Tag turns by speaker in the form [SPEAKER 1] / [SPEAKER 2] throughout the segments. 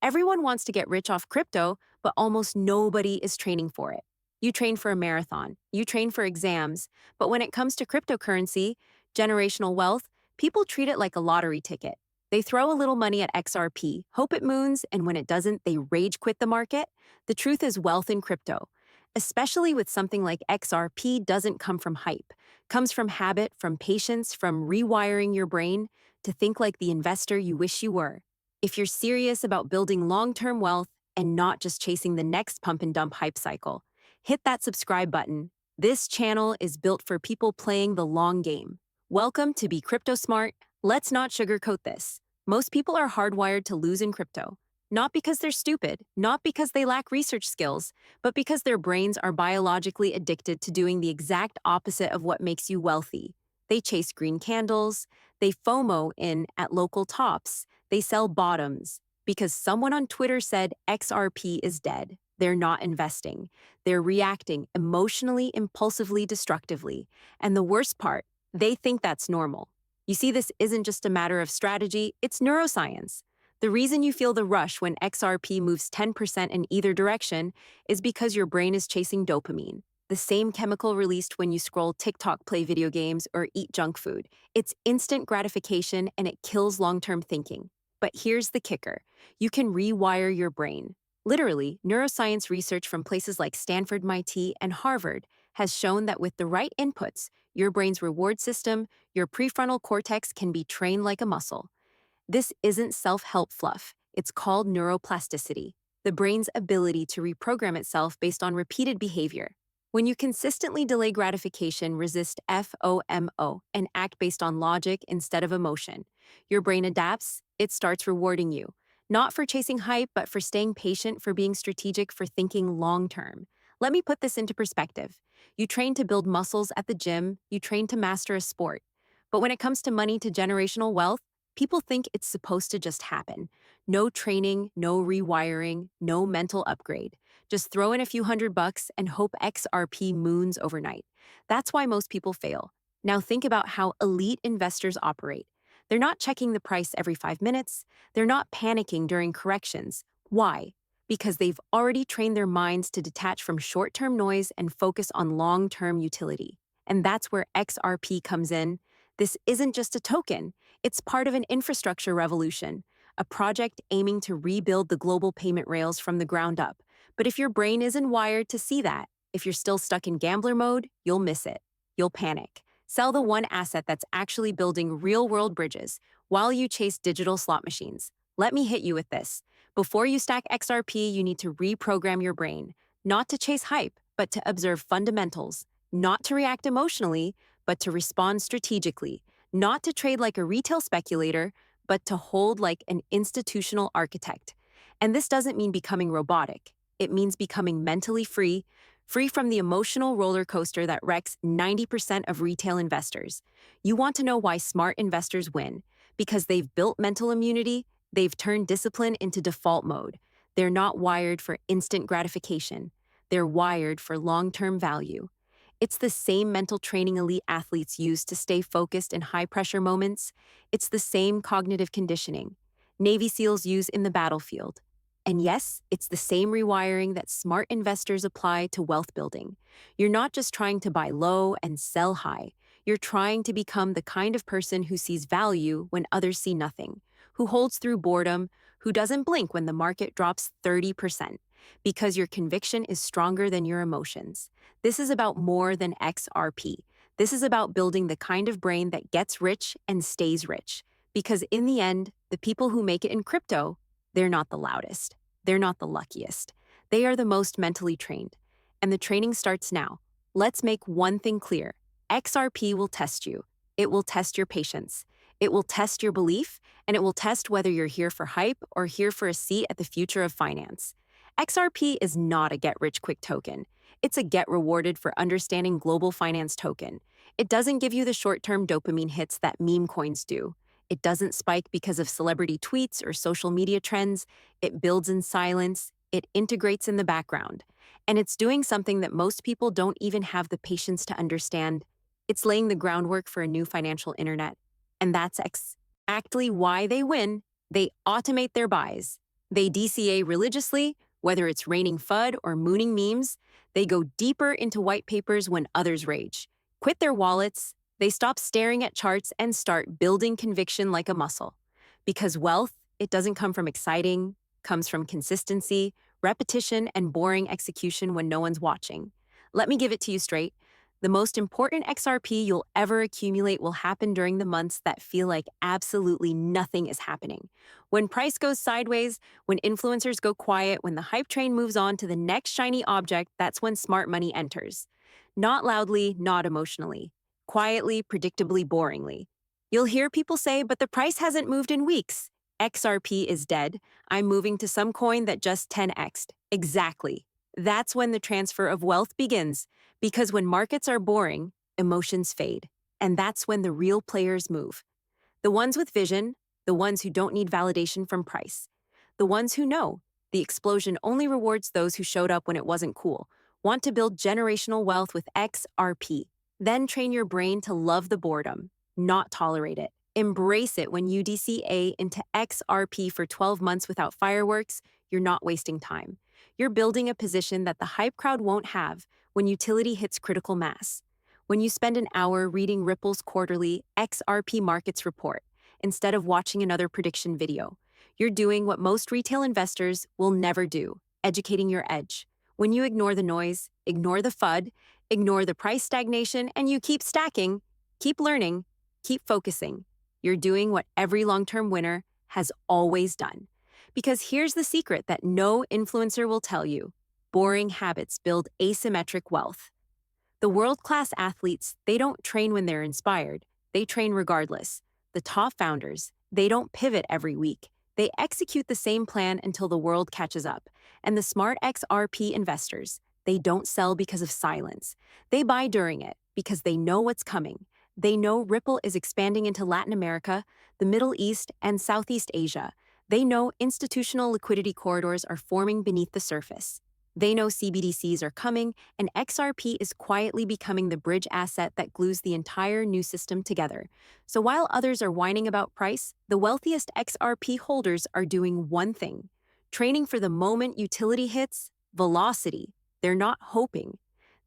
[SPEAKER 1] Everyone wants to get rich off crypto, but almost nobody is training for it. You train for a marathon, you train for exams, but when it comes to cryptocurrency, generational wealth, people treat it like a lottery ticket. They throw a little money at XRP, hope it moons, and when it doesn't, they rage quit the market. The truth is wealth in crypto, especially with something like XRP, doesn't come from hype, comes from habit, from patience, from rewiring your brain to think like the investor you wish you were. If you're serious about building long-term wealth and not just chasing the next pump and dump hype cycle, hit that subscribe button. This channel is built for people playing the long game. Welcome to Be Crypto Smart. Let's not sugarcoat this. Most people are hardwired to lose in crypto. Not because they're stupid, not because they lack research skills, but because their brains are biologically addicted to doing the exact opposite of what makes you wealthy. They chase green candles, they FOMO in at local tops, they sell bottoms. Because someone on Twitter said XRP is dead, they're not investing. They're reacting emotionally, impulsively, destructively. And the worst part, they think that's normal. You see, this isn't just a matter of strategy, it's neuroscience. The reason you feel the rush when XRP moves 10% in either direction is because your brain is chasing dopamine, the same chemical released when you scroll TikTok, play video games, or eat junk food. It's instant gratification and it kills long-term thinking. But here's the kicker. You can rewire your brain. Literally, neuroscience research from places like Stanford, MIT, and Harvard has shown that with the right inputs, your brain's reward system, your prefrontal cortex can be trained like a muscle. This isn't self-help fluff. It's called neuroplasticity, the brain's ability to reprogram itself based on repeated behavior. When you consistently delay gratification, resist FOMO, and act based on logic instead of emotion, your brain adapts, it starts rewarding you. Not for chasing hype, but for staying patient, for being strategic, for thinking long-term. Let me put this into perspective. You train to build muscles at the gym, you train to master a sport. But when it comes to money, to generational wealth, people think it's supposed to just happen. No training, no rewiring, no mental upgrade. Just throw in a few $100 and hope XRP moons overnight. That's why most people fail. Now think about how elite investors operate. They're not checking the price every 5 minutes. They're not panicking during corrections. Why? Because they've already trained their minds to detach from short-term noise and focus on long-term utility. And that's where XRP comes in. This isn't just a token. It's part of an infrastructure revolution, a project aiming to rebuild the global payment rails from the ground up. But if your brain isn't wired to see that, if you're still stuck in gambler mode, you'll miss it. You'll panic. Sell the one asset that's actually building real-world bridges while you chase digital slot machines. Let me hit you with this. Before you stack XRP, you need to reprogram your brain, not to chase hype, but to observe fundamentals, not to react emotionally, but to respond strategically, not to trade like a retail speculator, but to hold like an institutional architect. And this doesn't mean becoming robotic. It means becoming mentally free, free from the emotional roller coaster that wrecks 90% of retail investors. You want to know why smart investors win? Because they've built mental immunity, they've turned discipline into default mode. They're not wired for instant gratification. They're wired for long-term value. It's the same mental training elite athletes use to stay focused in high-pressure moments. It's the same cognitive conditioning Navy SEALs use in the battlefield. And yes, it's the same rewiring that smart investors apply to wealth building. You're not just trying to buy low and sell high. You're trying to become the kind of person who sees value when others see nothing, who holds through boredom, who doesn't blink when the market drops 30%, because your conviction is stronger than your emotions. This is about more than XRP. This is about building the kind of brain that gets rich and stays rich. Because in the end, the people who make it in crypto, they're not the loudest. They're not the luckiest. They are the most mentally trained. And the training starts now. Let's make one thing clear. XRP will test you. It will test your patience. It will test your belief, and it will test whether you're here for hype or here for a seat at the future of finance. XRP is not a get-rich-quick token. It's a get-rewarded for understanding global finance token. It doesn't give you the short-term dopamine hits that meme coins do. It doesn't spike because of celebrity tweets or social media trends. It builds in silence. It integrates in the background. And it's doing something that most people don't even have the patience to understand. It's laying the groundwork for a new financial internet. And that's exactly why they win. They automate their buys. They DCA religiously, whether it's raining FUD or mooning memes. They go deeper into white papers when others rage. Quit their wallets, they stop staring at charts and start building conviction like a muscle. Because wealth, it doesn't come from exciting, comes from consistency, repetition, and boring execution when no one's watching. Let me give it to you straight. The most important XRP you'll ever accumulate will happen during the months that feel like absolutely nothing is happening. When price goes sideways, when influencers go quiet, when the hype train moves on to the next shiny object, that's when smart money enters. Not loudly, not emotionally. Quietly, predictably, boringly. You'll hear people say, but the price hasn't moved in weeks. XRP is dead. I'm moving to some coin that just 10x'd. Exactly. That's when the transfer of wealth begins. Because when markets are boring, emotions fade. And that's when the real players move. The ones with vision, the ones who don't need validation from price. The ones who know the explosion only rewards those who showed up when it wasn't cool. Want to build generational wealth with XRP. Then train your brain to love the boredom, not tolerate it. Embrace it when you DCA into XRP for 12 months without fireworks. You're not wasting time. You're building a position that the hype crowd won't have when utility hits critical mass. When you spend an hour reading Ripple's quarterly XRP markets report instead of watching another prediction video, you're doing what most retail investors will never do, educating your edge. When you ignore the noise, ignore the FUD, ignore the price stagnation, and you keep stacking, keep learning, keep focusing, you're doing what every long-term winner has always done. Because here's the secret that no influencer will tell you. Boring habits build asymmetric wealth. The world-class athletes, they don't train when they're inspired. They train regardless. The top founders, they don't pivot every week. They execute the same plan until the world catches up. And the smart XRP investors, they don't sell because of silence. They buy during it because they know what's coming. They know Ripple is expanding into Latin America, the Middle East, and Southeast Asia. They know institutional liquidity corridors are forming beneath the surface. They know CBDCs are coming, and XRP is quietly becoming the bridge asset that glues the entire new system together. So while others are whining about price, the wealthiest XRP holders are doing one thing: training for the moment utility hits, velocity. They're not hoping.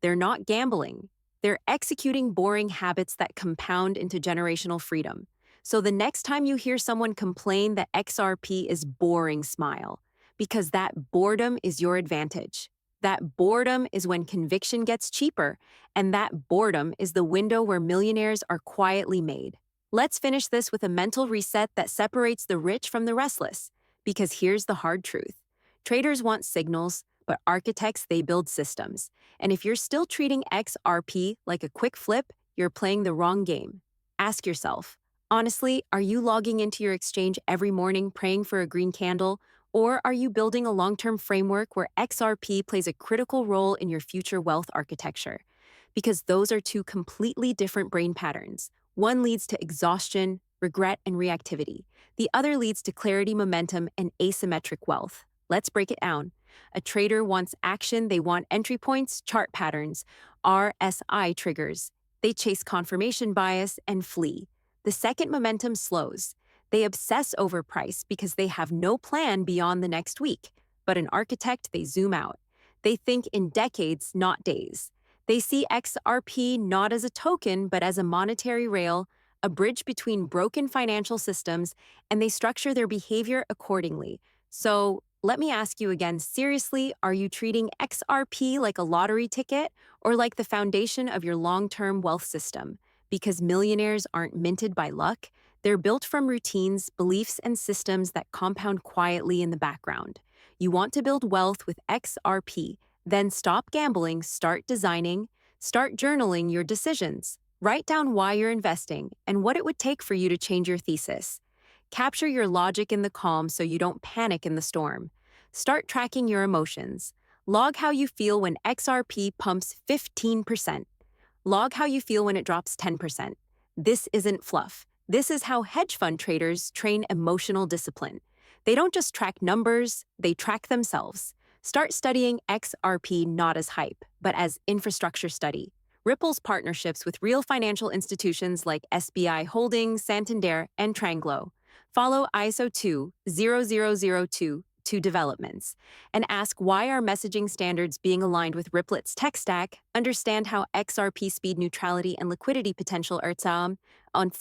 [SPEAKER 1] They're not gambling. They're executing boring habits that compound into generational freedom. So the next time you hear someone complain that XRP is boring, smile. Because that boredom is your advantage. That boredom is when conviction gets cheaper, and that boredom is the window where millionaires are quietly made. Let's finish this with a mental reset that separates the rich from the restless. Because here's the hard truth. Traders want signals, but architects, they build systems. And if you're still treating XRP like a quick flip, you're playing the wrong game. Ask yourself, honestly, are you logging into your exchange every morning praying for a green candle? Or are you building a long-term framework where XRP plays a critical role in your future wealth architecture? Because those are two completely different brain patterns. One leads to exhaustion, regret, and reactivity. The other leads to clarity, momentum, and asymmetric wealth. Let's break it down. A trader wants action. They want entry points, chart patterns, RSI triggers. They chase confirmation bias and flee. The second momentum slows. They obsess over price because they have no plan beyond the next week. But an architect, they zoom out. They think in decades, not days. They see XRP not as a token, but as a monetary rail, a bridge between broken financial systems, and they structure their behavior accordingly. So, let me ask you again, seriously, are you treating XRP like a lottery ticket or like the foundation of your long-term wealth system? Because millionaires aren't minted by luck. They're built from routines, beliefs, and systems that compound quietly in the background. You want to build wealth with XRP, then stop gambling, start designing, start journaling your decisions. Write down why you're investing and what it would take for you to change your thesis. Capture your logic in the calm so you don't panic in the storm. Start tracking your emotions. Log how you feel when XRP pumps 15%. Log how you feel when it drops 10%. This isn't fluff. This is how hedge fund traders train emotional discipline. They don't just track numbers, they track themselves. Start studying XRP not as hype, but as infrastructure study. Ripple's partnerships with real financial institutions like SBI Holdings, Santander, and Tranglo. Follow ISO 20002 to developments, and ask why are messaging standards being aligned with Ripple's tech stack, understand how XRP speed neutrality and liquidity potential are on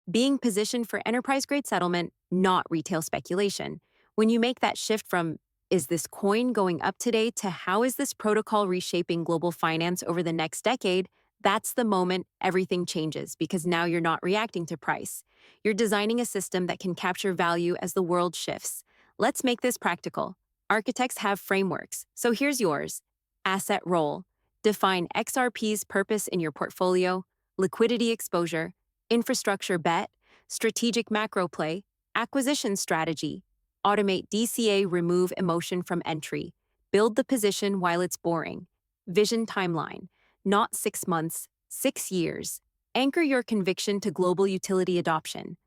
[SPEAKER 1] being positioned for enterprise-grade settlement, not retail speculation. When you make that shift from is this coin going up today to how is this protocol reshaping global finance over the next decade, that's the moment everything changes because now you're not reacting to price. You're designing a system that can capture value as the world shifts. Let's make this practical. Architects have frameworks, so here's yours. Asset role. Define XRP's purpose in your portfolio, liquidity exposure, infrastructure bet, strategic macro play, acquisition strategy. Automate DCA, remove emotion from entry. Build the position while it's boring. Vision timeline. Not 6 months, 6 years. Anchor your conviction to global utility adoption.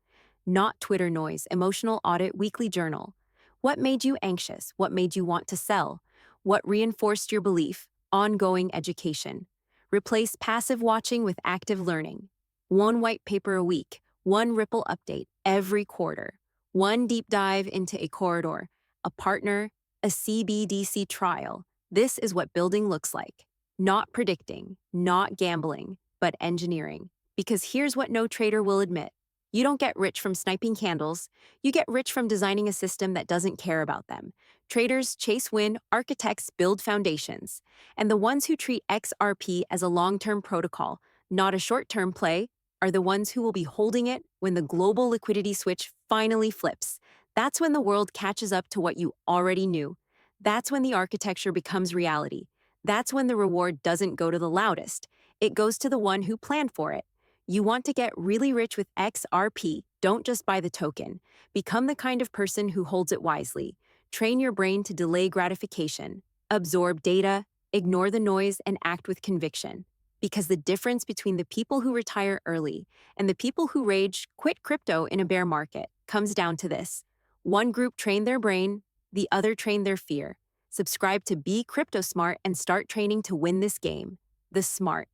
[SPEAKER 1] Not Twitter noise, emotional audit weekly journal. What made you anxious? What made you want to sell? What reinforced your belief? Ongoing education. Replace passive watching with active learning. One white paper a week, one Ripple update every quarter. One deep dive into a corridor, a partner, a CBDC trial. This is what building looks like. Not predicting, not gambling, but engineering. Because here's what no trader will admit. You don't get rich from sniping candles. You get rich from designing a system that doesn't care about them. Traders chase win, architects build foundations. And the ones who treat XRP as a long-term protocol, not a short-term play, are the ones who will be holding it when the global liquidity switch finally flips. That's when the world catches up to what you already knew. That's when the architecture becomes reality. That's when the reward doesn't go to the loudest. It goes to the one who planned for it. You want to get really rich with XRP, don't just buy the token. Become the kind of person who holds it wisely. Train your brain to delay gratification. Absorb data, ignore the noise, and act with conviction. Because the difference between the people who retire early and the people who rage quit crypto in a bear market comes down to this. One group trained their brain, the other trained their fear. Subscribe to Be Crypto Smart and start training to win this game. The Smart.